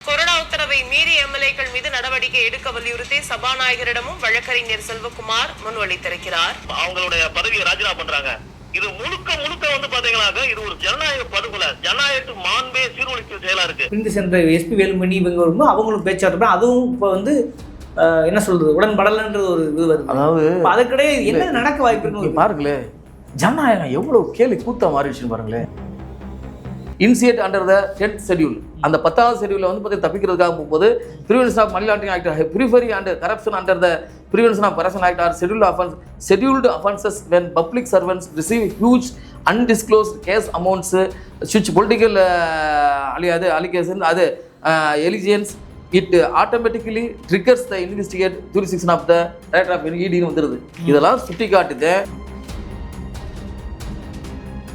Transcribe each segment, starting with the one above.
Corona உத்தரவை மீறி எம்எல்ஏக்கள் மீது நடவடிக்கை எடுக்க வலியுறுத்தி சபாநாயகரிடமும் வழக்கறிஞர் செல்வகுமார் முன்வழித்திருக்கிறார். அவங்களுடைய பதவியை ராஜினாமா பண்றாங்க. இது முழுக்க வந்து பாத்தீங்கன்னா இது ஒரு ஜனநாயக படுகொலை, ஜனநாயக மாண்பே சீர்குலைக்கும் செயலா இருக்கு. பிரிந்து சென்ற எஸ்பி வேலுமணி இவங்க வரும்போது அவங்களும் பேச்சாட்டு அதுவும் இப்போ வந்து என்ன சொல்றது உடன்படலன்றது ஒரு இது வருது. அதாவது அதுக்கிடையே என்ன நடக்க வாய்ப்பு இருக்கு பாருங்களேன். ஜனநாயகம் எவ்வளவு கேள்வி கூத்தா மாறிடுச்சுன்னு பாருங்களேன். Initiate under the 10th schedule, அந்த 10வது ஷெட்யூலில் வந்து பார்த்தீங்கன்னா தப்பிக்கிறதுக்காக போகும்போது prevention of money laundering act, bribery and corruption under the prevention of corruption act or scheduled offences when public servants receive huge undisclosed cash amounts switch political allegation அது allegiance it automatically triggers the investigate jurisdiction of the director of இடின்னு வந்துடுது. இதெல்லாம் சுட்டி காட்டுது.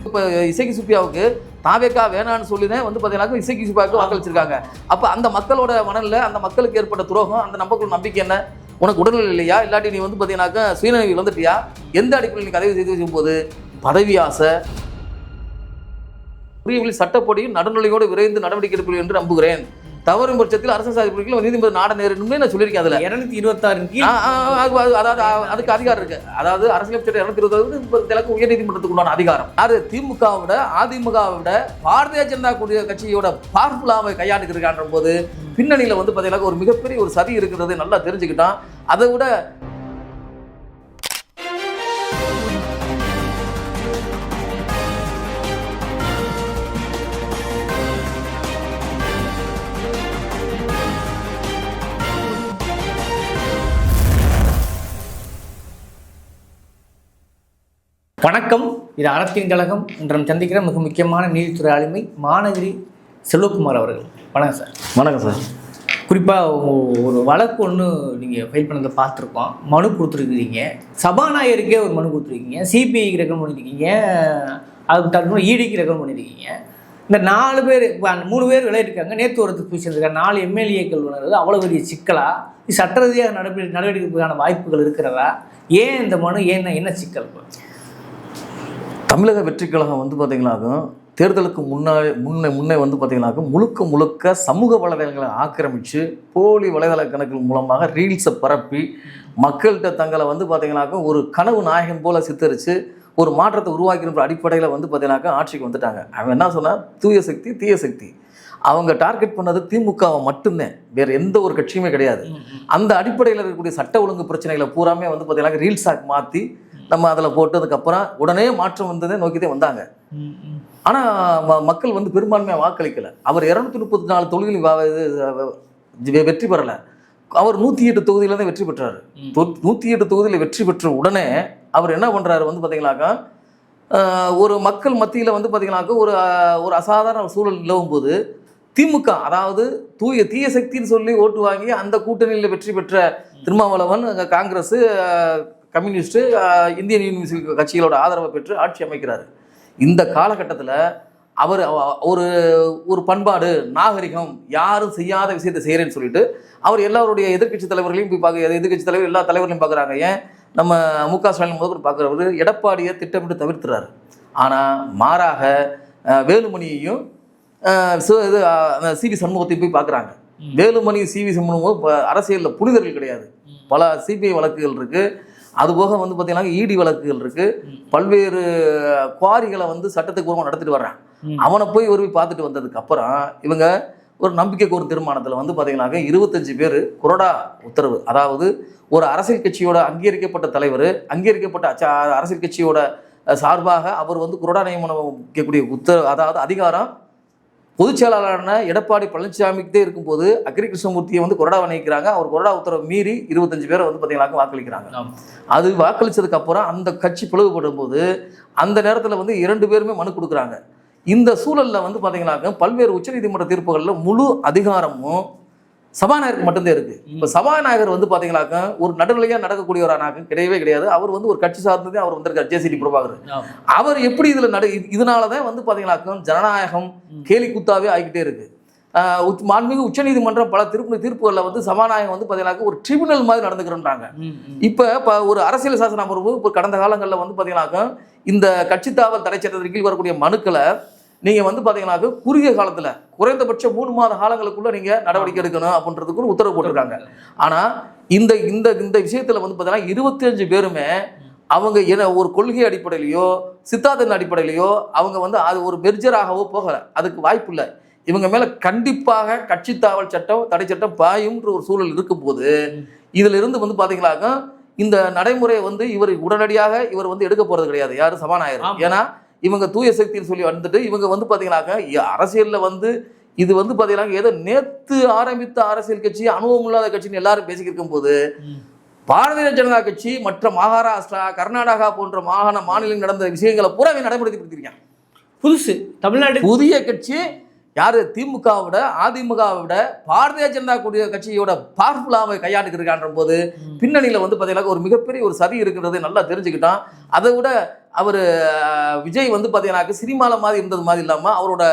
இப்போ இசைக்கு சுப்பியாவுக்கு தாவேக்கா வேணான்னு சொல்லி தான் வந்து பார்த்தீங்கன்னா இசைக்கு சுப்பியாவுக்கு வாக்களிச்சிருக்காங்க. அப்போ அந்த மக்களோட மனநிலை, அந்த மக்களுக்கு ஏற்பட்ட துரோகம், அந்த நம்பிக்கை என்ன? உனக்கு உடல்நிலை இல்லையா, இல்லாட்டி நீ வந்து பார்த்தீங்கன்னாக்கா சுயநினைவு வந்துட்டியா? எந்த அடிப்படையில் நீ கதவி செய்து வச்சும் போது பதவி ஆசை சட்டப்படி நடுநிலையோடு விரைந்து நடவடிக்கை எடுப்பீர்கள் என்று நம்புகிறேன். தவறும் பட்சத்தில் அரசு சாதிப்புகள் நீதிமன்ற நாட நேரணும்னு நான் சொல்லியிருக்கேன். அதில் 226 அதாவது அதுக்கு அதிகாரம் இருக்கு. அதாவது அரசியல் சட்டம் 226 உயர் நீதிமன்றத்துக்கு உண்டான அதிகாரம். அது திமுகவோட அதிமுகவோட பாரதிய ஜனதா கட்சியோட பார்முலாவை கையாண்டுக்கிறான்ற போது பின்னணியில வந்து பார்த்தீங்கன்னா ஒரு மிகப்பெரிய ஒரு சதி இருக்கிறது நல்லா தெரிஞ்சுக்கிட்டான். அதை விட வணக்கம். இது அறத்தின் கழகம். இன்று சந்திக்கிற மிக முக்கியமான நீதித்துறை ஆளுமை மாநகரி செல்வகுமார் அவர்கள். வணக்கம் சார். வணக்கம் சார். குறிப்பாக ஒரு வழக்கு ஒன்று நீங்கள் ஃபைல் பண்ணதை பார்த்துருக்கோம். மனு கொடுத்துருக்கீங்க, சபாநாயகருக்கே ஒரு மனு கொடுத்துருக்கீங்க, சிபிஐக்கு ரெக்கமெண்ட் பண்ணியிருக்கீங்க, அதுக்கு தகுந்த இடிக்கு ரெக்கமெண்ட் பண்ணியிருக்கீங்க. இந்த 4 பேர் 3 பேர் விளையாட்டுருக்காங்க. நேற்று ஒருத்தர் போய் சேர்ந்துருக்காங்க. 4 எம்எல்ஏக்கள் உணர்றது அவ்வளோ பெரிய சிக்கலா? இது சட்ட ரீதியாக நடவடிக்கைக்கான வாய்ப்புகள் இருக்கிறதா? ஏன் இந்த மனு, என்ன சிக்கல்? தமிழக வெற்றி கழகம் வந்து பார்த்தீங்கன்னாக்கும் தேர்தலுக்கு முன்னே வந்து பார்த்தீங்கன்னாக்கும் முழுக்க சமூக வலைதளங்களை ஆக்கிரமித்து போலி வலைதள கணக்குகள் மூலமாக ரீல்ஸை பரப்பி மக்கள்கிட்ட தங்களை வந்து பார்த்தீங்கன்னாக்கும் ஒரு கனவு நாயகன் போல சித்தரித்து ஒரு மாற்றத்தை உருவாக்கிற அடிப்படையில் வந்து பார்த்தீங்கன்னாக்கா ஆட்சிக்கு வந்துட்டாங்க. அவன் என்ன சொன்னால் தூய சக்தி தீய சக்தி. அவங்க டார்கெட் பண்ணது திமுகவை மட்டும்தான், வேறு எந்த ஒரு கட்சியுமே கிடையாது. அந்த அடிப்படையில் இருக்கக்கூடிய சட்ட ஒழுங்கு பிரச்சனைகளை பூராமே வந்து பார்த்தீங்கன்னா ரீல்ஸாக மாற்றி நம்ம அதில் போட்டதுக்கப்புறம் உடனே மாற்றம் வந்ததே நோக்கிதான் வந்தாங்க. ஆனால் மக்கள் வந்து பெரும்பான்மையாக வாக்களிக்கலை. அவர் 234 தொகுதிகளில் வெற்றி பெறலை. அவர் 108 தொகுதியில் தான் வெற்றி பெற்றார். 108 தொகுதியில் வெற்றி பெற்ற உடனே அவர் என்ன பண்ணுறாரு வந்து பார்த்தீங்கன்னாக்கா ஒரு மக்கள் மத்தியில் வந்து பார்த்தீங்கன்னாக்கா ஒரு அசாதாரண சூழல் நிலவும் போது திமுக, அதாவது தீய சக்தின்னு சொல்லி ஓட்டு வாங்கி அந்த கூட்டணியில் வெற்றி பெற்ற Thirumavalavan, Congress, communist, Indian Union கட்சிகளோட ஆதரவை பெற்று ஆட்சி அமைக்கிறார். இந்த காலகட்டத்தில் அவர் ஒரு பண்பாடு நாகரிகம் யாரும் செய்யாத விஷயத்தை செய்கிறேன்னு சொல்லிட்டு அவர் எல்லாருடைய எதிர்கட்சி தலைவர்களையும் போய் பார்க்க, எதிர்கட்சி தலைவர் எல்லா தலைவர்களையும் பார்க்குறாங்க. ஏன் நம்ம மு.க. ஸ்டாலின் முதல் பார்க்குறவர் எடப்பாடியை திட்டமிட்டு தவிர்த்துறாரு. ஆனால் மாறாக வேலுமணியையும் சிவி சண்முகத்தையும் போய் பார்க்குறாங்க. வேலுமணி சிவி சண்முகம் அரசியலில் புனிதர்கள் கிடையாது. பல சிபிஐ வழக்குகள் இருக்குது. அதுபோக வந்து பார்த்தீங்கன்னா இடி வழக்குகள் இருக்குது. பல்வேறு குவாரிகளை வந்து சட்டத்துக்கு பூர்வமாக நடத்திட்டு வர்றான். அவனை போய் பார்த்துட்டு வந்ததுக்கு அப்புறம் இவங்க ஒரு நம்பிக்கைக்கு ஒரு தீர்மானத்தில் வந்து பார்த்தீங்கன்னாக்க 25 பேர் கொரோனா உத்தரவு, அதாவது ஒரு அரசியல் கட்சியோட அங்கீகரிக்கப்பட்ட தலைவர், அங்கீகரிக்கப்பட்ட அரசியல் கட்சியோட சார்பாக அவர் வந்து கொரோனா நியமனம் வைக்கக்கூடிய அதாவது அதிகாரம் பொதுச் செயலாளரான எடப்பாடி பழனிசாமிக்கிட்டே இருக்கும்போது அக்ரி கிருஷ்ணமூர்த்தியை வந்து கொரோனா நினைக்கிறாங்க. அவர் கொரோனா உத்தரவு மீறி 25 பேரை வந்து பார்த்தீங்கன்னா வாக்களிக்கிறாங்க. அது வாக்களித்ததுக்கு அப்புறம் அந்த கட்சி பிளவுபடும் போது அந்த நேரத்தில் வந்து 2 பேருமே மனு கொடுக்குறாங்க. இந்த சூழலில் வந்து பார்த்தீங்கன்னாக்க பல்வேறு உச்சநீதிமன்ற தீர்ப்புகளில் முழு அதிகாரமும் சபாநாயகருக்கு மட்டும்தான் இருக்குது. இப்போ சபாநாயகர் வந்து பார்த்தீங்கன்னாக்க ஒரு நடுநிலையாக நடக்கக்கூடியவரானாக்க கிடையவே கிடையாது. அவர் வந்து ஒரு கட்சி சார்ந்ததே அவர் வந்திருக்கார், ஜேசிடி பிரபாகர். அவர் எப்படி இதில் இதனால தான் வந்து பார்த்தீங்கன்னாக்க ஜனநாயகம் கேலி கூத்தாவே ஆகிக்கிட்டே இருக்குது. மாண்புமிகு உச்சநீதிமன்றம் பல தீர்ப்புகளில் வந்து சபாநாயகம் வந்து பார்த்தீங்கன்னாக்க ஒரு ட்ரிபியூனல் மாதிரி நடந்துக்கிறோன்றாங்க. இப்போ ஒரு அரசியல் சாசன அமர்வு இப்போ கடந்த காலங்களில் வந்து பார்த்தீங்கன்னாக்க இந்த கட்சி தாவல் தடை சட்டத்தின் கீழ் வரக்கூடிய மனுக்களை நீங்க வந்து பாத்தீங்கன்னாக்க குறுகிய காலத்துல குறைந்தபட்சம் 3 மாத காலங்களுக்குள்ள நீங்க நடவடிக்கை எடுக்கணும் அப்படின்றதுக்கு ஒரு உத்தரவு போட்டிருக்காங்க. ஆனா இந்த இந்த இந்த விஷயத்துல வந்து பாத்தீங்கன்னா 25 பேருமே அவங்க ஒரு கொள்கை அடிப்படையிலையோ சித்தாந்தத்தின் அடிப்படையிலையோ அவங்க வந்து அது ஒரு மெர்ஜராகவோ போகல, அதுக்கு வாய்ப்பு இல்லை. இவங்க மேல கண்டிப்பாக கட்சி தாவல் சட்டம் தடை சட்டம் பாயும்ன்ற ஒரு சூழல் இருக்கும்போது இதுல இருந்து வந்து பாத்தீங்கன்னாக்க இந்த நடைமுறையை வந்து இவர் உடனடியாக இவர் வந்து எடுக்க போறது கிடையாது, யாரு சபாநாயகர். ஏன்னா இவங்க தூய சக்தின்னு சொல்லி வந்துட்டு இவங்க வந்து பாத்தீங்கன்னாக்க அரசியல்ல வந்து இது வந்து பாத்தீங்கன்னா ஏதோ நேத்து ஆரம்பித்த அரசியல் கட்சி அனுபவம் இல்லாத கட்சின்னு எல்லாரும் பேசிக்கிருக்கும் போது பாரதிய ஜனதா கட்சி மற்ற மகாராஷ்டிரா கர்நாடகா போன்ற மாநிலங்கள் நடந்த விஷயங்களை பூரா நடைமுறைப்படுத்திருக்காங்க. புதுசு தமிழ்நாடு புதிய கட்சி யாரு திமுகவை விட அதிமுகவை விட பாரதிய ஜனதா கட்சியோட பவர்ஃபுல்லாவை கையாண்டுக்கு இருக்கான்ற போது பின்னணியில வந்து பாத்தீங்கன்னா ஒரு மிகப்பெரிய ஒரு சதி இருக்கிறது நல்லா தெரிஞ்சுக்கிட்டான். அதை விட அவர் விஜய் வந்து பாத்தீங்கன்னா சினிமால மாதிரி இருந்தது மாதிரி இல்லாம அவரோட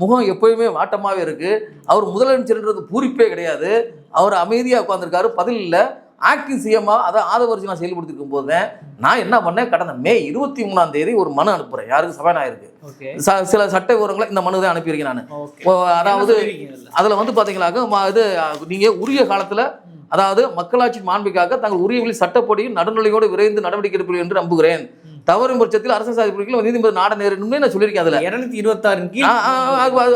முகம் எப்பயுமே வாட்டமாவே இருக்கு. அவர் முதலமைச்சர்ன்றது பூரிப்பே கிடையாது, அவர் அமைதியா உட்கார்ந்துருக்காரு, பதில் இல்லை. ஆக்டிங் சிஎம்மா அதை ஆதவர்ஜினா செயல்படுத்திருக்கும் போது நான் என்ன பண்ணேன், கடந்த மே 23ஆம் தேதி ஒரு மனு அனுப்புறேன். யாருக்கு? சபாநாயகருக்கு. சில சட்ட விவரங்களை இந்த மனு தான் அனுப்பியிருக்கேன் நான். அதாவது அதுல வந்து பாத்தீங்கன்னாக்க இது நீங்க உரிய காலத்துல அதாவது மக்களாட்சி மாண்புக்காக தங்கள் உரிய சட்டப்படியும் நடுநிலையோடு விரைந்து நடவடிக்கை எடுப்பீர்கள் என்று நம்புகிறேன். தவறும் பட்சத்தில் அரசு சாதிப்புகள் நீதிபதி நாட நேரணும்னு நான் சொல்லியிருக்கேன். அதுல 226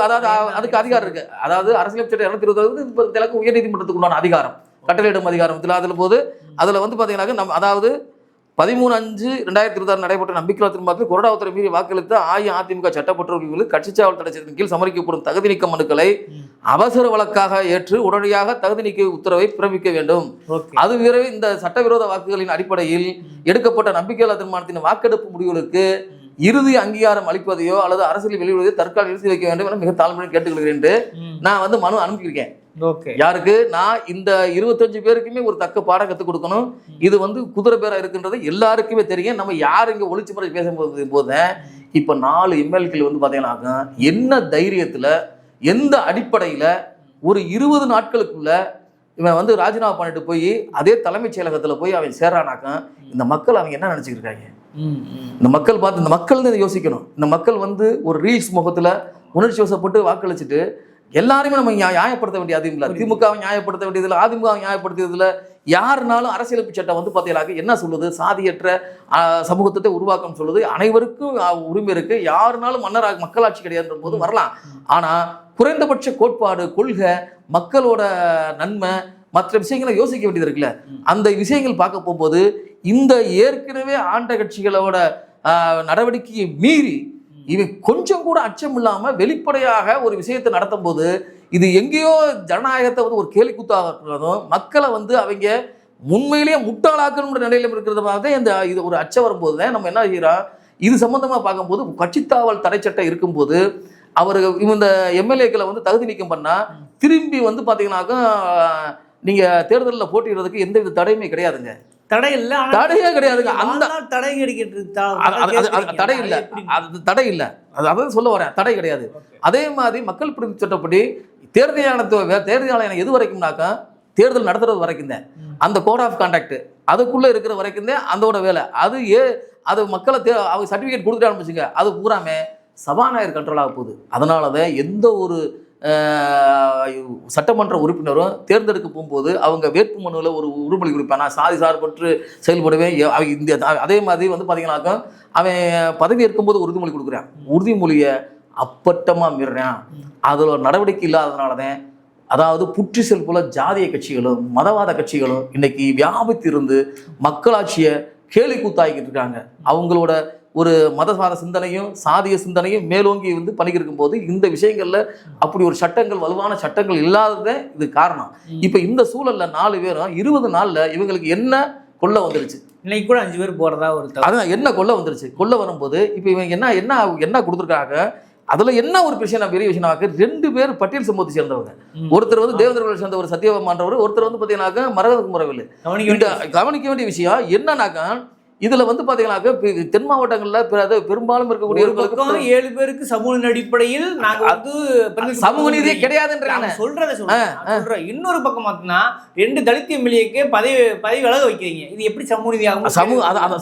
அதாவது அதுக்கு அதிகாரம் இருக்கு. அதாவது அரசியல் சட்டம் 226 உயர் நீதிமன்றத்துக்கு உண்டான அதிகாரம், கட்டளையிடும் அதிகாரத்தில் அதில் போது அதில் வந்து பார்த்தீங்கன்னாக்க அதாவது 13/5/2026 நடைபெற்ற நம்பிக்கையில்லா தீர்மானத்தில் கொறடா உத்தரவை மீறி வாக்களித்த அஇஅதிமுக சட்டப்பற்றவர்களுக்கு கட்சி சாவல் தடை சட்டத்தின் கீழ் சமர்ப்பிக்கப்படும் தகுதி நீக்க மனுக்களை அவசர வழக்காக ஏற்று உடனடியாக தகுதி நீக்க உத்தரவை பிறப்பிக்க வேண்டும். அது விரைவில் இந்த சட்டவிரோத வாக்குகளின் அடிப்படையில் எடுக்கப்பட்ட நம்பிக்கையில்லா தீர்மானத்தின் வாக்கெடுப்பு முடிவுகளுக்கு இறுதி அங்கீகாரம் அளிப்பதையோ அல்லது அரசியல் வெளியிடுவதை தற்காலிக நிறுத்தி வைக்க வேண்டும் என மிக தாழ்மையுடன் கேட்டுக்கொள்கிறேன் என்று நான் வந்து மனு அனுப்பியிருக்கேன். யாருக்கு? நான் இந்த 25 பேருக்குமே ஒரு தக்க பாடம் கற்றுக் கொடுக்கணும். இது வந்து குதிரை பேரா இருக்குன்றது எல்லாருக்குமே தெரியும். நம்ம யார் இங்க ஒளிச்சு முறை பேசும்போது போது இப்ப 4 எம்எல்ஏக்கள் வந்து பாத்தீங்கன்னா என்ன தைரியத்துல எந்த அடிப்படையில ஒரு 20 நாட்களுக்குள்ள இவன் வந்து ராஜினாமா பண்ணிட்டு போய் அதே தலைமைச் செயலகத்துல போய் அவன் சேர்றானாக்க இந்த மக்கள் அவங்க என்ன நினைச்சுக்கிட்டு இருக்காங்க? இந்த மக்கள் பார்த்து இந்த மக்கள் தான் யோசிக்கணும். இந்த மக்கள் வந்து ஒரு ரீல்ஸ் முகத்துல உணர்ச்சி வசப்பட்டு வாக்களிச்சுட்டு எல்லாருமே நம்ம நியாயப்படுத்த வேண்டிய அதிமுக திமுகவை நியாயப்படுத்த வேண்டியதுல அதிமுகவை நியாயப்படுத்தியதுல யாருனாலும் அரசியலமைப்பு சட்டம் வந்து பார்த்தீங்கன்னா என்ன சொல்லுது? சாதியற்ற சமூகத்தை உருவாக்கம் சொல்லுது. அனைவருக்கும் உரிமை இருக்கு, யாருனாலும் மன்னராக மக்களாட்சி கிடையாதுன்ற போது வரலாம். ஆனா குறைந்தபட்ச கோட்பாடு, கொள்கை, மக்களோட நன்மை, மற்ற விஷயங்களை யோசிக்க வேண்டியது இருக்குல்ல. அந்த விஷயங்கள் பார்க்க போகும்போது இந்த ஏற்கனவே ஆண்ட கட்சிகளோட நடவடிக்கையை மீறி இவன் கொஞ்சம் கூட அச்சம் இல்லாம வெளிப்படையாக ஒரு விஷயத்தை நடத்தும் போது இது எங்கேயோ ஜனநாயகத்தை வந்து ஒரு கேலிக்கூத்தாகிறதும் மக்களை வந்து அவங்க உண்மையிலேயே முட்டாளாக்கணுன்ற நிலையில இருக்கிறதுமாக இந்த இது ஒரு அச்சம் வரும்போது தான் நம்ம என்ன செய்யறோம், இது சம்பந்தமா பார்க்கும்போது கட்சித்தாவல் தடை சட்டம் இருக்கும்போது அவர் இந்த எம்எல்ஏக்களை வந்து தகுதி நீக்கம் பண்ணா திரும்பி வந்து பாத்தீங்கன்னாக்கா நீங்க தேர்தலில் போட்டிடுறதுக்கு எந்தவித தடையுமே கிடையாதுங்க. தடை இல்ல, தடையே கிடையாதுங்க. அந்த தடை தடை இல்ல, அது தடை இல்ல, அதான் சொல்ல வரேன், தடை கிடையாது. அதே மாதிரி மக்கள் பிரதிநிதி சட்டப்படி தேர்தல் ஆணையம் எது வரைக்கும்னாக்கா தேர்தல் நடத்துறது வரைக்கும் தான் அந்த கோட் ஆஃப் கான்டாக்ட் அதுக்குள்ள இருக்கிற வரைக்கும் தான் அதோட வேலை. அது மக்களை அவங்க சர்டிபிகேட் கொடுத்துட்டு ஆரம்பிச்சுங்க, அது பூராமே சபாநாயகர் கண்ட்ரோல் ஆக போகுது. அதனாலதான் எந்த ஒரு சட்டமன்ற உறுப்பினரும் தேர்ந்தெடுக்க போகும்போது அவங்க வேட்பு மனுவில் ஒரு உறுமொழி கொடுப்பேன், நான் சாதி சார்பற்று செயல்படுவேன். அதே மாதிரி வந்து பார்த்தீங்கன்னாக்கா அவன் பதவி ஏற்கும்போது உறுதிமொழி கொடுக்குறான், உறுதிமொழியை அப்பட்டமாக மீறான். அதில் நடவடிக்கை இல்லாததுனாலதான் அதாவது புற்றிசல் போல ஜாதிய கட்சிகளும் மதவாத கட்சிகளும் இன்னைக்கு வியாபித்திருந்து மக்களாட்சியை கேலி கூத்தாக்கிட்டு இருக்காங்க. அவங்களோட ஒரு மதவாத சிந்தனையும் சாதிய சிந்தனையும் மேலோங்கி வந்து பண்ணிக்கிருக்கும் போது இந்த விஷயங்கள்ல அப்படி ஒரு சட்டங்கள் வலுவான சட்டங்கள் இல்லாததே இது காரணம். இப்ப இந்த சூழல்ல 4 பேரும் 20 நாள்ல இவங்களுக்கு என்ன கொள்ள வந்துருச்சு? இன்னைக்கு கூட 5 பேர் போறதா ஒரு அதான் என்ன கொள்ள வந்துருச்சு. கொள்ள வரும்போது இப்ப இவங்க என்ன கொடுத்துருக்காங்க, அதுல என்ன ஒரு பிரச்சனை, பெரிய விஷயமாக்கு 2 பேர் பட்டியல் சமூகத்தை சேர்ந்தவங்க. ஒருத்தர் வந்து தேவேந்திர சேர்ந்த ஒரு சத்யபாமான்றவர், ஒருத்தர் வந்து பாத்தீங்கன்னாக்கா மரகத குமரவேலு. கவனிக்க வேண்டிய விஷயம் என்னன்னாக்கா இதுல வந்து பாத்தீங்கன்னாக்க தென் மாவட்டங்கள்ல பெரும்பாலும் இருக்கக்கூடிய ஒரு பக்கம் 7 பேருக்கு சமூக அடிப்படையில் நாங்க வந்து சமூக நீதியே கிடையாதுன்றாங்க. சொல்றேன். இன்னொரு பக்கம் பார்த்தீங்கன்னா 2 தலித் எம்எல்ஏக்கு பதவி விலக வைக்கிறீங்க. இது எப்படி சமூக நீதி ஆகும்?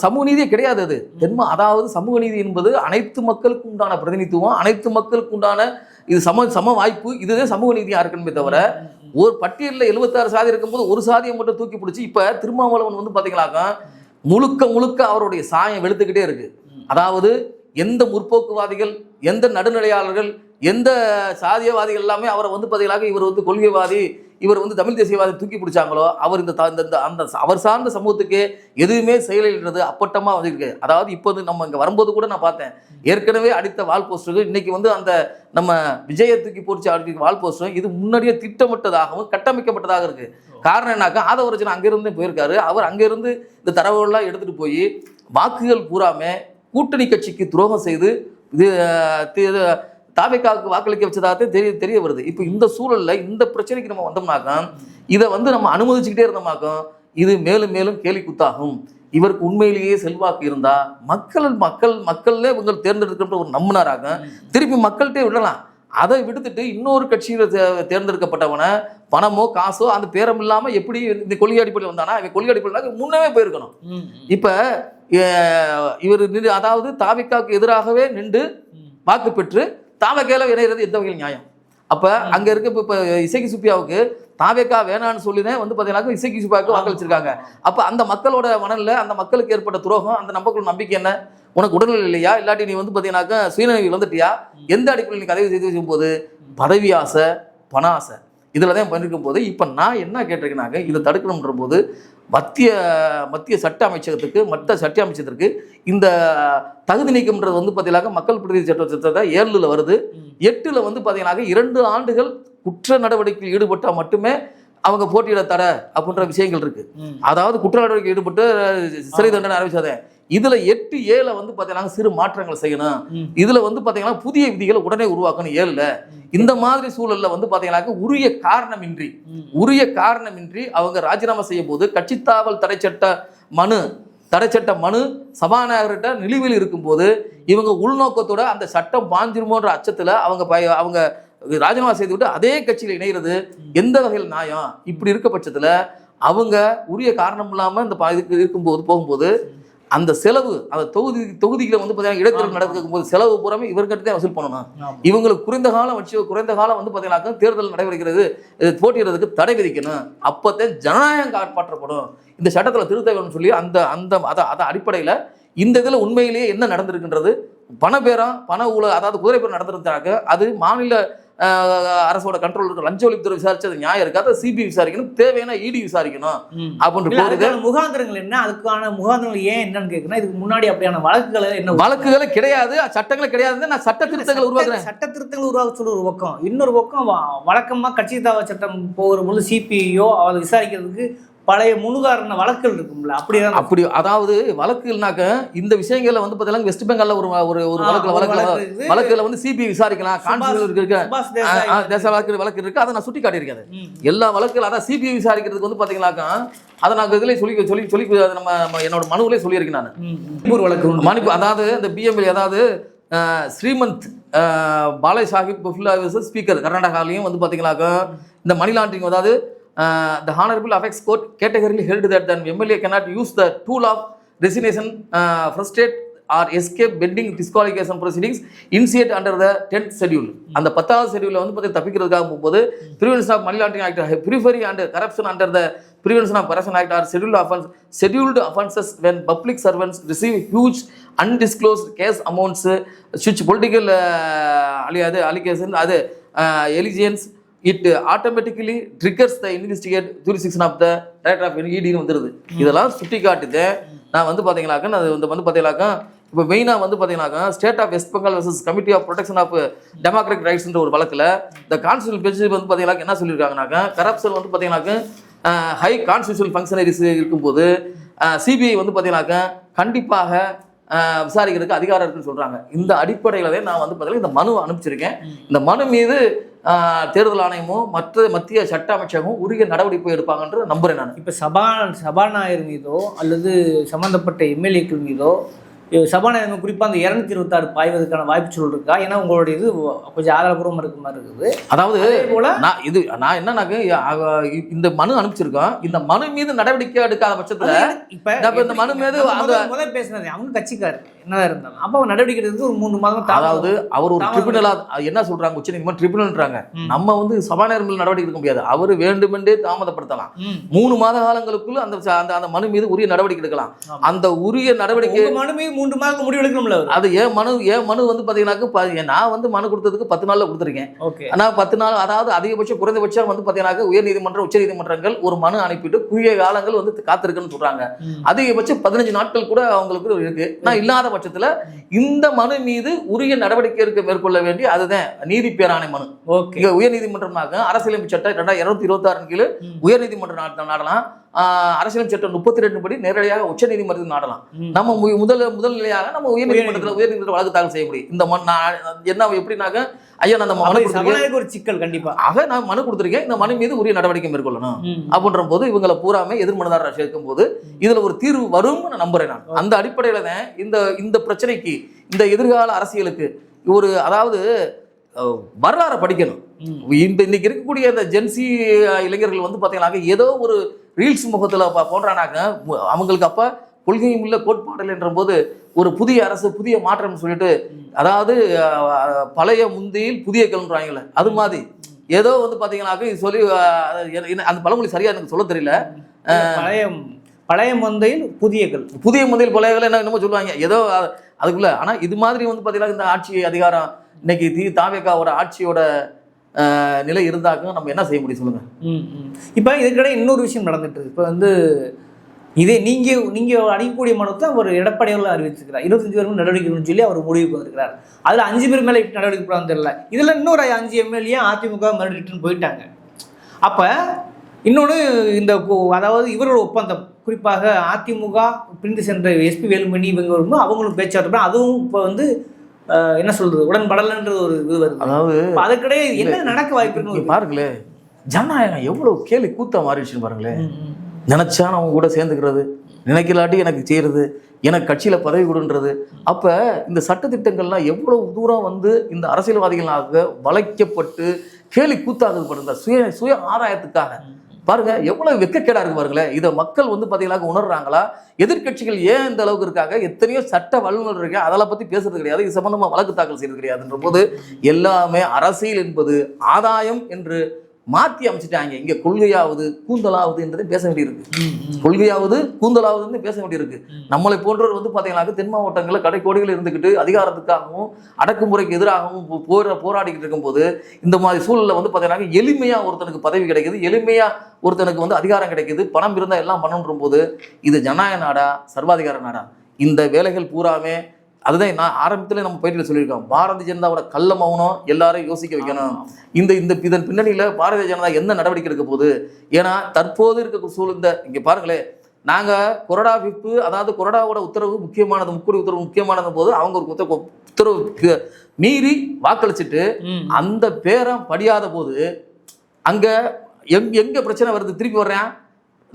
சமூக நீதியே கிடையாது அது. அதாவது சமூக நீதி என்பது அனைத்து மக்களுக்கு உண்டான பிரதிநிதித்துவம், அனைத்து மக்களுக்கு உண்டான இது சம வாய்ப்பு. இதுதான் சமூக நீதியா இருக்கணுமே தவிர ஒரு பட்டியலில் 76 சாதி இருக்கும்போது ஒரு சாதியை மட்டும் தூக்கி பிடிச்சி இப்ப திருமாவளவன் வந்து பாத்தீங்கன்னாக்கா முழுக்க அவருடைய சாயம் வெளுத்துக்கிட்டே இருக்கு. அதாவது எந்த முற்போக்குவாதிகள், எந்த நடுநிலையாளர்கள், எந்த சாதியவாதிகள் எல்லாமே அவரை வந்து பாத்தீங்கன்னாக்க இவர் வந்து கொள்கைவாதி, இவர் வந்து தமிழ் தேசியவாதி தூக்கி பிடிச்சாங்களோ அவர் அந்த அவர் சார்ந்த சமூகத்துக்கு எதுவுமே செயலிடுறது அப்பட்டமா வந்துருக்கு. அதாவது இப்போ நம்ம இங்க வரும்போது கூட நான் பார்த்தேன், ஏற்கனவே அடித்த வால் போஸ்டர்கள் இன்னைக்கு வந்து அந்த நம்ம விஜயை தூக்கி பிடிச்சி அடிக்க வால் போஸ்டர் இது முன்னாடியே திட்டமிட்டதாகவும் கட்டமைக்கப்பட்டதாக இருக்கு. காரணம் என்னாக்கா ஆதவரஜன் அங்கிருந்து போயிருக்காரு. அவர் அங்கிருந்து இந்த தரவுகள்லாம் எடுத்துட்டு போய் வாக்குகள் பூராம கூட்டணி கட்சிக்கு துரோகம் செய்து இது தாவேக்காவுக்கு வாக்களிக்க வச்சதாக தெரிய வருது. இப்போ இந்த சூழல்ல இந்த பிரச்சனைக்கு நம்ம வந்தோம்னாக்கா இதை வந்து நம்ம அனுமதிச்சுக்கிட்டே இருந்தோம்னாக்கா இது மேலும் மேலும் கேலி குத்தாகும். இவருக்கு உண்மையிலேயே செல்வாக்கு இருந்தா மக்கள்ல இவங்க தேர்ந்தெடுக்கின்ற ஒரு நம்பினாராக திருப்பி மக்கள்கிட்டே விடலாம். அதை விடுத்துட்டு இன்னொரு கட்சியில தேர்ந்தெடுக்கப்பட்டவனை பணமோ காசோ அந்த பேரம் இல்லாம எப்படி இந்த கொள்கை அடிப்படையில் வந்தானா இவன் கொள்கை அடிப்படையில் முன்னவே போயிருக்கணும். இப்ப இவர் அதாவது தாவேக்காவுக்கு எதிராகவே நின்று வாக்கு பெற்று தாவேக்கால இணைகிறது எந்த வகையில் நியாயம்? அப்ப அங்க இருக்க இப்ப இசக்கி சுப்பியாவுக்கு தாவேக்கா வேணான்னு சொல்லிதான் வந்து பாத்தீங்கன்னா இசக்கி சுப்பியாவுக்கு வாக்களிச்சிருக்காங்க. அப்ப அந்த மக்களோட மனநில அந்த மக்களுக்கு ஏற்பட்ட துரோகம், அந்த மக்களோட நம்பிக்கை என்ன? உனக்கு உடல்நிலை இல்லையா, இல்லாட்டி நீ வந்து பாத்தீங்கன்னாக்கா சுயநினைவு இழந்துட்டியா? எந்த அடிப்படையில் நீ கதவி செய்து வைக்கும் போது பதவி ஆசை, பண ஆசை இதுலதான் பண்ணிருக்கும் போது இப்ப நான் என்ன கேட்டிருக்கேனாக்க இதை தடுக்கணும்ன்ற போது மத்திய சட்ட அமைச்சகத்துக்கு மற்ற சட்ட அமைச்சகத்திற்கு இந்த தகுதி நீக்கம்ன்றது வந்து பார்த்தீங்கன்னா மக்கள் பிரதிநிதி சட்டத்தை 7ல் வருது. 8ல் வந்து பார்த்தீங்கன்னா 2 ஆண்டுகள் குற்ற நடவடிக்கையில் ஈடுபட்டால் மட்டுமே அவங்க போட்டியிட தர அப்படின்ற விஷயங்கள் இருக்கு. அதாவது குற்ற நடவடிக்கை ஈடுபட்டு சிறை தண்டனை அறிவிச்சாதே. இதுல 8A வந்து பாத்தீங்கன்னா சிறு மாற்றங்கள் செய்யணும். இதுல வந்து பாத்தீங்கன்னா புதிய விதிகளை உடனே உருவாக்கணும். 7ல் இந்த மாதிரி சூழல்ல வந்து பாத்தீங்கன்னா உரிய காரணமின்றி அவங்க ராஜினாமா செய்யும் போது கட்சித்தாவல் தடைச்சட்ட மனு சபாநாயகர்கிட்ட நிலுவையில் இருக்கும்போது இவங்க உள்நோக்கத்தோட அந்த சட்டம் பாஞ்சிருமோன்ற அச்சத்துல அவங்க ராஜினாமா செய்து விட்டு அதே கட்சியில் இணைகிறது எந்த வகையில் நியாயம்? இப்படி இருக்க பட்சத்துல அவங்க உரிய காரணம் இல்லாம இந்த போகும்போது அந்த செலவு அந்த தொகுதிகளை வந்து பார்த்தீங்கன்னா இடைத்தேர்தல் நடக்கும் போது செலவு பூராமே இவர்கிட்ட தான் வசூல் பண்ணணும். இவங்களுக்கு குறைந்த காலம் வந்து பார்த்தீங்கன்னா தேர்தல் நடைபெறுகிறது, போட்டியிடுறதுக்கு தடை விதிக்கணும். அப்போதான் ஜனநாயகம் காப்பாற்றப்படும். இந்த சட்டத்தில் திருத்த வேணும்னு சொல்லி அந்த அடிப்படையில் இந்த இதில் உண்மையிலேயே என்ன நடந்திருக்குன்றது பண ஊழல் அதாவது குதிரை பேர் நடந்திருந்தாங்க அது மாநில அரசோட கண்ட்ரோல் இருக்க லஞ்ச ஒழிப்புத்துறை விசாரிச்சது நியாயம் இருக்காது. சிபிஐ விசாரிக்கணும், தேவையான இடி விசாரிக்கணும் அப்படின்ற முகாந்திரங்கள் என்ன, அதுக்கான முகாந்திரங்கள் ஏன் என்னன்னு கேட்கணும். இதுக்கு முன்னாடி அப்படியான வழக்குகளே கிடையாது, சட்டங்களே கிடையாது. நான் சட்ட திருத்தங்கள் உருவாக்க சொல்ல ஒரு பக்கம், இன்னொரு பக்கம் வழக்கமா கட்சி தாவல் சட்டம் போகிற போது சிபிஐயோ அவரை விசாரிக்கிறதுக்கு பழைய முன்னுதாரண வழக்குகள் இருக்கும்ல, அப்படி அதாவது வழக்குகள்னாக்க இந்த விஷயங்கள்ல வந்து பார்த்தீங்கன்னா வெஸ்ட் பெங்கால்ல ஒரு வழக்குல வந்து சிபிஐ விசாரிக்கலாம், தேச வழக்கு இருக்கு. அதை நான் சுட்டி காட்டியிருக்கேன். எல்லா வழக்குகள் அதான் சிபிஐ விசாரிக்கிறதுக்கு வந்து பாத்தீங்கன்னாக்கா அதை நான் இதுல சொல்லி நம்ம என்னோட மனுவிலே சொல்லியிருக்கேன். நான் வழக்கு மணிப்பூர் அதாவது இந்த பிஎம்எல் அதாவது ஸ்ரீமந்த் பாலை சாஹிப் ஸ்பீக்கர் கர்நாடகாலையும் வந்து பாத்தீங்கன்னாக்கா இந்த மணி லாண்டரிங் அதாவது the Honorable Apex Court categorically held that an MLA cannot use the tool of resignation, frustrate or escape pending disqualification proceedings initiate under the 10th schedule. அந்த 10th schedule வந்து பார்த்தீங்கன்னா தப்பிக்கிறதுக்காக போகும்போது Prevention of Money Laundering Act, Periphery and Corruption under the Prevention of Corruption Act are scheduled offenses when public servants receive huge undisclosed cash amounts which political allegation allegiance it automatically triggers the investigate jurisdiction of the director of ED வந்துருது. இதெல்லாம் சுட்டி காட்டுது. நான் வந்து பாத்தீங்கன்னாக்கா அது வந்து பாத்தீங்கன்னாக்கா இப்போ மெயினாக வந்து பாத்தீங்கன்னாக்கா state of West Bengal versus committee of protection of democratic ரைட்ஸ்ன்ற ஒரு வழக்கில் இந்த கான்ஸ்டியூஷனல் பெஞ்ச் வந்து பாத்தீங்கன்னா என்ன சொல்லியிருக்காங்கன்னாக்கா கரப்ஷன் வந்து பாத்தீங்கன்னாக்கா ஹை கான்ஸ்டியூஷனல் ஃபங்க்ஷனரிஸ் இருக்கும்போது சிபிஐ வந்து பாத்தீங்கன்னாக்கா கண்டிப்பாக விசாரிக்கிறதுக்கு அதிகாரம் இருக்குன்னு சொல்றாங்க. இந்த அடிப்படையில தான் நான் வந்து பார்த்தீங்கன்னா இந்த மனு அனுப்பிச்சிருக்கேன். இந்த மனு மீது தேர்தல் ஆணையமும் மத்திய சட்ட அமைச்சகமும் உரிய நடவடிக்கை எடுப்பாங்கன்ற நம்புறேன் நான். இப்போ சபாநாயகர் மீதோ அல்லது சம்பந்தப்பட்ட எம்எல்ஏக்கள் மீதோ சபாநாயகர் குறிப்பாக அந்த 226 பாய்வதற்கான வாய்ப்பு சூழல் இருக்கா? ஏன்னா உங்களுடைய இது கொஞ்சம் ஆதாரபூர்வமாக இருக்க மாதிரி இருக்குது. அதாவது போல நான் என்னன்னாக்க இந்த மனு அனுப்பிச்சிருக்கோம். இந்த மனு மீது நடவடிக்கை எடுக்காத பட்சத்துல இப்ப இந்த மனு மீது முதல் பேசினது அவங்க கட்சிக்காரு என்னதான் இருந்தாலும் அப்போ நடவடிக்கை எடுத்து ஒரு 3 மாதம். அதாவது அவர் ஒரு ட்ரிபியூனலா என்ன சொல்றாங்க, உச்ச நீதிமன்றம் ட்ரிபியூனல்ன்றாங்க. நம்ம வந்து சபாநாயகர் மேல் நடவடிக்கை எடுக்க முடியாது. அவர் வேண்டுமென்றே தாமதப்படுத்தலாம். 3 மாத காலங்களுக்குள்ள அந்த மனு மீது உரிய நடவடிக்கை எடுக்கலாம். அந்த உரிய நடவடிக்கை மனு மீது 3 மாதம் முடிவு எடுக்கணும்ல. அது ஏன் மனு வந்து பாத்தீங்கன்னாக்க நான் வந்து மனு கொடுத்ததுக்கு 10 நாள்ல கொடுத்துருக்கேன். ஆனா 10 நாள், அதாவது அதிகபட்சம் குறைந்தபட்சம் வந்து பாத்தீங்கன்னா உயர்நீதிமன்றம் உச்ச நீதிமன்றங்கள் ஒரு மனு அனுப்பிட்டு குறுகிய காலங்கள் வந்து காத்திருக்குன்னு சொல்றாங்க. அதிகபட்சம் 15 நாட்கள் கூட அவங்களுக்கு இருக்கு. நான் இல்லாத பட்சத்துல இந்த மனு மீது உரிய நடவடிக்கை மேற்கொள்ள வேண்டிய அதுதான் நீதி பேராணை மனு. உயர் நீதிமன்றமாக அரசியலமைப்பு சட்டம் 226 கீழ் உயர் நீதிமன்றம் நாடலாம். அரசியல் சட்டம் 32 படி நேரடியாக உச்ச நீதிமன்றத்தில் நாடலாம். நம்ம முதல் நிலையாக நம்ம உயர் நீதிமன்ற வழக்கு தாக்கல் செய்ய முடியும். இந்த என்ன எப்படின்னாக்க ஐயா நான் மனு கொடுத்திருக்கேன், ஒரு சிக்கல் கண்டிப்பா நான் மனு கொடுத்திருக்கேன், இந்த மனு மீது உரிய நடவடிக்கை மேற்கொள்ளணும் அப்படின்ற போது இவங்களை பூராமே எதிர் மனுதாரர் சேர்க்கும் போது இதுல ஒரு தீர்வு வரும் நம்புறேன் நான். அந்த அடிப்படையில தான் இந்த பிரச்சனைக்கு இந்த எதிர்கால அரசியலுக்கு ஒரு அதாவது வரலாறு படிக்கணும். இன்னைக்கு இருக்கக்கூடிய இந்த ஜென்சி இளைஞர்கள் வந்து பாத்தீங்கன்னா ஏதோ ஒரு ரீல்ஸ் முகத்துல போன்றானாக்க அவங்களுக்கு அப்ப கொள்கையும் உள்ள கோட்பாடுகள் என்ற போது ஒரு புதிய அரசு புதிய மாற்றம் சொல்லிட்டு, அதாவது பழைய முந்தியில் புதிய கல்ன்றாங்கல்ல, அது மாதிரி ஏதோ வந்து பாத்தீங்கன்னாக்க சொல்லி அந்த பழமொழி சரியா எனக்கு சொல்ல தெரியல. பழைய முந்தையில் புதிய முந்தையில் பழைய கல் என்னமோ சொல்லுவாங்க ஏதோ அதுக்குள்ள. ஆனா இது மாதிரி வந்து பாத்தீங்கன்னா இந்த ஆட்சி அதிகாரம் இன்னைக்கு தாவேகாவோட ஆட்சியோட நிலை இருந்தாக்க நம்ம என்ன செய்ய முடியும் சொல்லுங்க. இப்போ இதுக்கிடையே இன்னொரு விஷயம் நடந்துட்டு இருக்கு. இப்போ வந்து இதே நீங்க அடிக்கக்கூடிய மனுத்தை அவர் எடப்பாடியால் அறிவிச்சிருக்கிறார். 25 பேருக்கு நடவடிக்கைன்னு சொல்லி அவர் முடிவுக்கு வந்திருக்கிறார். அதுல 5 பேர் மேல நடவடிக்கை போடாமல் தெரியல. இதுல இன்னொரு 5 எம்எல்ஏ அதிமுக மறுடிட்டுன்னு போயிட்டாங்க. அப்ப இன்னொன்று இந்த அதாவது இவரோட ஒப்பந்தம் குறிப்பாக அதிமுக பிரிந்து சென்ற எஸ்பி வேலுமணி இவங்க வரும்போது அவங்களும் பேச்சுவார்த்தை அதுவும் இப்போ வந்து என்ன சொல்றது உடன்படலன்றது ஒரு இது வருது. அதாவது அதுக்கிடையே என்ன நடக்க வாய்ப்பு இருக்கு பாருங்களேன். ஜனநாயகம் எவ்வளவு கேலி கூத்த மாறிடுச்சுன்னு பாருங்களேன். நினைச்சா அவங்க கூட சேர்ந்துக்கிறது, நினைக்கலாட்டி எனக்கு செய்யறது, எனக்கு கட்சியில பதவி கொடுன்றது. அப்ப இந்த சட்டத்திட்டங்கள்லாம் எவ்வளவு தூரம் வந்து இந்த அரசியல்வாதிகளாக வளைக்கப்பட்டு கேலி கூத்தாகுது பாருங்க. சுய ஆதாயத்துக்காக பாருங்க எவ்வளவு வெக்கக்கேடா இருக்கு பாருங்களேன். இதை மக்கள் வந்து பாத்தீங்கன்னா உணர்றாங்களா? எதிர்கட்சிகள் ஏன் இந்த அளவுக்கு இருக்காங்க? எத்தனையோ சட்ட வல்லுநர் இருக்கு, அதெல்லாம் பத்தி பேசுறது கிடையாது, இது சம்பந்தமா வழக்கு தாக்கல் செய்யறது கிடையாதுன்ற போது எல்லாமே அரசியல் என்பது ஆதாயம் என்று மாற்றி அமைச்சிட்டாங்க. இங்க கொள்கையாவது கூந்தலாவது என்றதை பேச வேண்டியிருக்கு. கொள்கையாவது கூந்தலாவதுன்னு பேச வேண்டியிருக்கு. நம்மளை போன்றவர் வந்து பாத்தீங்கன்னா தென் மாவட்டங்களில் கடைக்கோடிகள் இருந்துக்கிட்டு அதிகாரத்துக்காகவும் அடக்குமுறைக்கு எதிராகவும் போராடிக்கிட்டு இருக்கும் போது இந்த மாதிரி சூழல்ல வந்து பாத்தீங்கன்னா எளிமையா ஒருத்தனுக்கு பதவி கிடைக்குது, எளிமையா ஒருத்தனுக்கு வந்து அதிகாரம் கிடைக்குது, பணம் இருந்தா எல்லாம் பண்ணணும் போது இது ஜனநாயக நாடா சர்வாதிகார நாடா? இந்த வேலைகள் பூராமே அதுதான் நான் ஆரம்பத்துல நம்ம போயிட்டு சொல்லியிருக்கோம். பாரதிய ஜனதாவோட கள்ள மௌனம் எல்லாரும் யோசிக்க வைக்கணும். இதன் பின்னணியில பாரதிய ஜனதா என்ன நடவடிக்கை எடுக்க போகுது? ஏன்னா தற்போது இருக்க சூழ்ந்த இங்க பாருங்களேன், நாங்க கொறடா விப்பு, அதாவது கொறடாவோட உத்தரவு முக்கியமானது, முக்குடி உத்தரவு முக்கியமானது போது அவங்க ஒரு உத்தரவு மீறி வாக்களிச்சுட்டு அந்த பேரம் படியாத போது அங்க எங்க பிரச்சனை வருது? திருப்பி வர்றேன்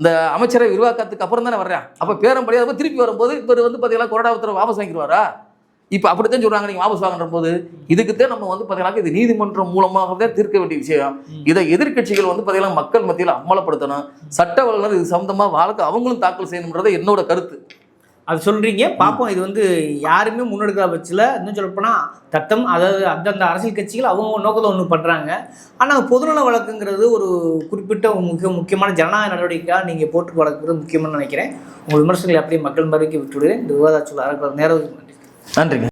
இந்த அமைச்சரை விரிவாக்கத்துக்கு அப்புறம் தானே வர்றேன். அப்ப பேரம் படியாத திருப்பி வரும்போது இவர் வந்து பாத்தீங்கன்னா கொறடா உத்தரவு வாபஸ் வாங்கிடுவாரா? இப்ப அப்படித்தான் சொல்றாங்க நீங்க வாபஸ் வாங்குற போது. இதுக்குத்தான் நம்ம வந்து பாத்தீங்கன்னா இது நீதிமன்றம் மூலமாகவே தீர்க்க வேண்டிய விஷயம். இதை எதிர்கட்சிகள் வந்து பாத்தீங்கன்னா மக்கள் மத்தியில் அமலப்படுத்தணும். சட்ட வல்லுநர் இது சம்பந்தமா வழக்கு அவங்களும் தாக்கல் செய்யணும்ன்றத என்னோட கருத்து. அது சொல்றீங்க பார்ப்போம். இது வந்து யாருமே முன்னெடுக்கிற பட்சத்தில் இன்னும் சொல்லப்போனால் தத்தம் அதாவது அந்தந்த அரசியல் கட்சிகள் அவங்க நோக்கத்தை ஒன்று பண்ணுறாங்க. ஆனால் பொதுநல வழக்குங்கிறது ஒரு குறிப்பிட்ட முக்கியமான ஜனநாயக நடவடிக்கையாக நீங்கள் போட்டு வளர்க்குறது முக்கியமாக நினைக்கிறேன். உங்கள் விமர்சனங்களை அப்படியே மக்கள் மறுக்கி விட்டுவிடுவேன். இந்த விவாதச்சொல் நேரம் நன்றிங்க.